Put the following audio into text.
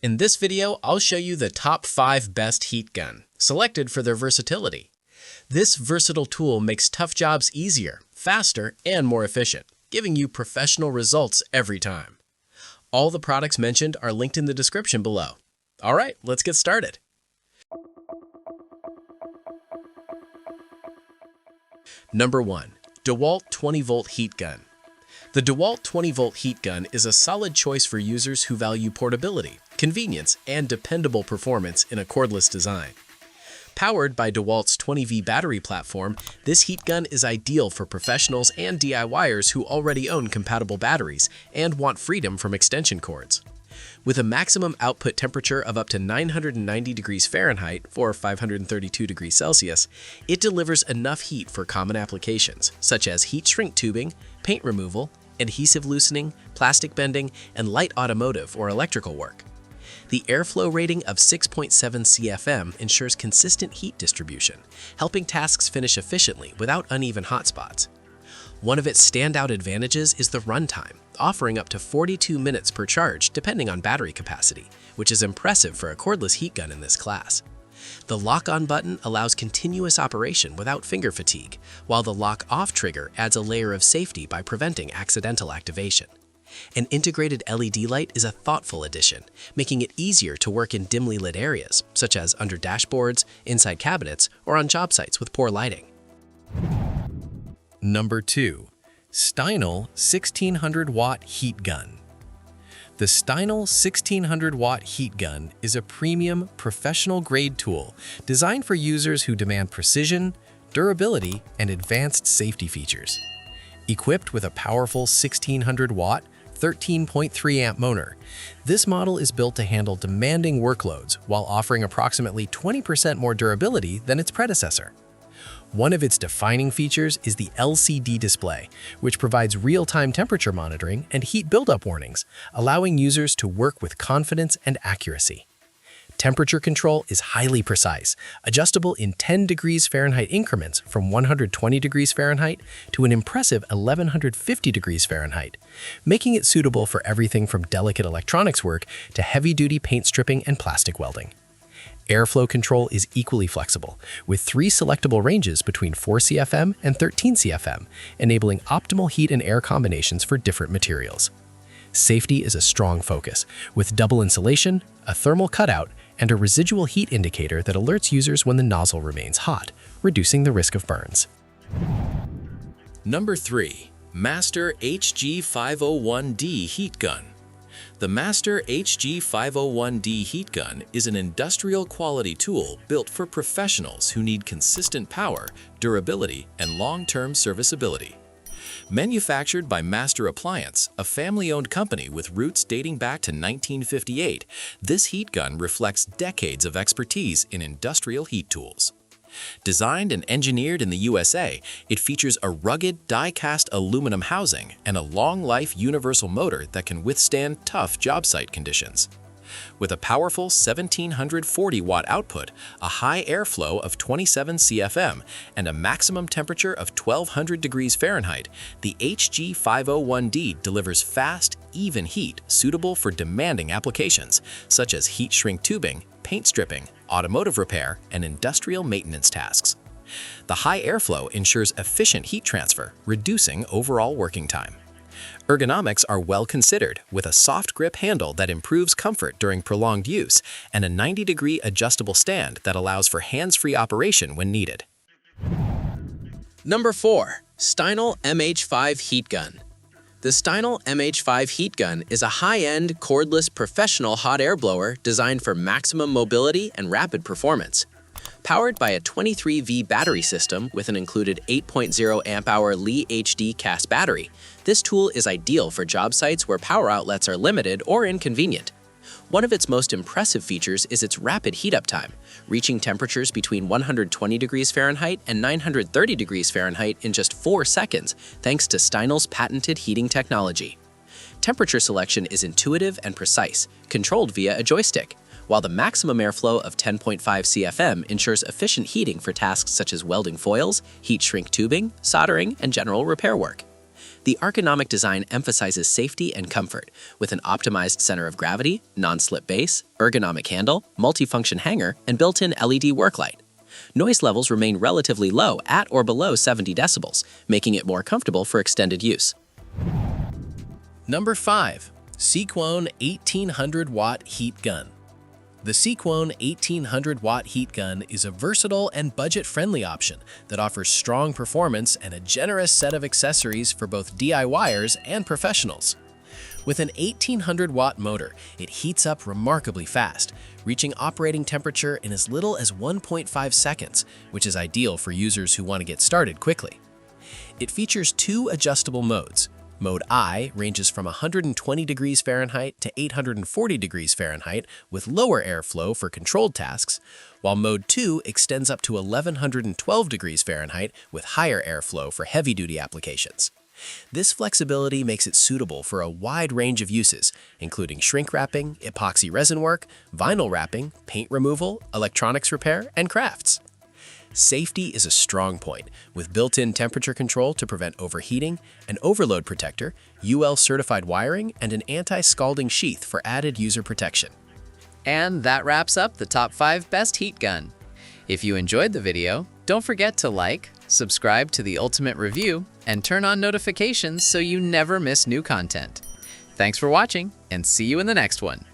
In this video, I'll show you the top 5 best heat gun, selected for their versatility. This versatile tool makes tough jobs easier, faster, and more efficient, giving you professional results every time. All the products mentioned are linked in the description below. All right, let's get started. Number 1. DEWALT 20-volt heat gun. The DEWALT 20-volt heat gun is a solid choice for users who value portability, convenience, and dependable performance in a cordless design. Powered by DEWALT's 20V battery platform, this heat gun is ideal for professionals and DIYers who already own compatible batteries and want freedom from extension cords. With a maximum output temperature of up to 990 degrees Fahrenheit or 532 degrees Celsius, it delivers enough heat for common applications such as heat shrink tubing, paint removal, adhesive loosening, plastic bending, and light automotive or electrical work. The airflow rating of 6.7 CFM ensures consistent heat distribution, helping tasks finish efficiently without uneven hotspots. One of its standout advantages is the runtime, offering up to 42 minutes per charge depending on battery capacity, which is impressive for a cordless heat gun in this class. The lock-on button allows continuous operation without finger fatigue, while the lock-off trigger adds a layer of safety by preventing accidental activation. An integrated LED light is a thoughtful addition, making it easier to work in dimly lit areas, such as under dashboards, inside cabinets, or on job sites with poor lighting. Number 2. Steinel 1600-watt heat gun. The Steinel 1600-watt heat gun is a premium, professional-grade tool designed for users who demand precision, durability, and advanced safety features. Equipped with a powerful 1600-watt, 13.3-amp motor, this model is built to handle demanding workloads while offering approximately 20% more durability than its predecessor. One of its defining features is the LCD display, which provides real-time temperature monitoring and heat buildup warnings, allowing users to work with confidence and accuracy. Temperature control is highly precise, adjustable in 10 degrees Fahrenheit increments from 120 degrees Fahrenheit to an impressive 1150 degrees Fahrenheit, making it suitable for everything from delicate electronics work to heavy-duty paint stripping and plastic welding. Airflow control is equally flexible, with 3 selectable ranges between 4 CFM and 13 CFM, enabling optimal heat and air combinations for different materials. Safety is a strong focus, with double insulation, a thermal cutout, and a residual heat indicator that alerts users when the nozzle remains hot, reducing the risk of burns. Number 3. Master HG-501D Heat Gun. The Master HG-501D Heat Gun is an industrial-quality tool built for professionals who need consistent power, durability, and long-term serviceability. Manufactured by Master Appliance, a family-owned company with roots dating back to 1958, this heat gun reflects decades of expertise in industrial heat tools. Designed and engineered in the USA, it features a rugged die-cast aluminum housing and a long-life universal motor that can withstand tough job site conditions. With a powerful 1740-watt output, a high airflow of 27 CFM, and a maximum temperature of 1200 degrees Fahrenheit, the HG-501D delivers fast, even heat suitable for demanding applications, such as heat shrink tubing, paint stripping, automotive repair, and industrial maintenance tasks. The high airflow ensures efficient heat transfer, reducing overall working time. Ergonomics are well considered, with a soft grip handle that improves comfort during prolonged use and a 90-degree adjustable stand that allows for hands-free operation when needed. Number 4. Steinel MH5 Heat Gun. The Steinel MH5 Heat Gun is a high-end, cordless, professional hot air blower designed for maximum mobility and rapid performance. Powered by a 23V battery system with an included 8.0 amp-hour Li HD cast battery, this tool is ideal for job sites where power outlets are limited or inconvenient. One of its most impressive features is its rapid heat-up time, reaching temperatures between 120 degrees Fahrenheit and 930 degrees Fahrenheit in just 4 seconds, thanks to Steinel's patented heating technology. Temperature selection is intuitive and precise, controlled via a joystick, while the maximum airflow of 10.5 CFM ensures efficient heating for tasks such as welding foils, heat shrink tubing, soldering, and general repair work. The ergonomic design emphasizes safety and comfort, with an optimized center of gravity, non-slip base, ergonomic handle, multifunction hanger, and built-in LED work light. Noise levels remain relatively low at or below 70 decibels, making it more comfortable for extended use. Number 5. SEEKONE 1800 Watt Heat Gun. The SEEKONE 1800 Watt Heat Gun is a versatile and budget-friendly option that offers strong performance and a generous set of accessories for both DIYers and professionals. With an 1800 watt motor, it heats up remarkably fast, reaching operating temperature in as little as 1.5 seconds, which is ideal for users who want to get started quickly. It features 2 adjustable modes. Mode I ranges from 120 degrees Fahrenheit to 840 degrees Fahrenheit with lower airflow for controlled tasks, while Mode 2 extends up to 1112 degrees Fahrenheit with higher airflow for heavy-duty applications. This flexibility makes it suitable for a wide range of uses, including shrink wrapping, epoxy resin work, vinyl wrapping, paint removal, electronics repair, and crafts. Safety is a strong point, with built-in temperature control to prevent overheating, an overload protector, UL-certified wiring, and an anti-scalding sheath for added user protection. And that wraps up the top 5 best heat gun. If you enjoyed the video, don't forget to like, subscribe to The Ultimate Review, and turn on notifications so you never miss new content. Thanks for watching, and see you in the next one.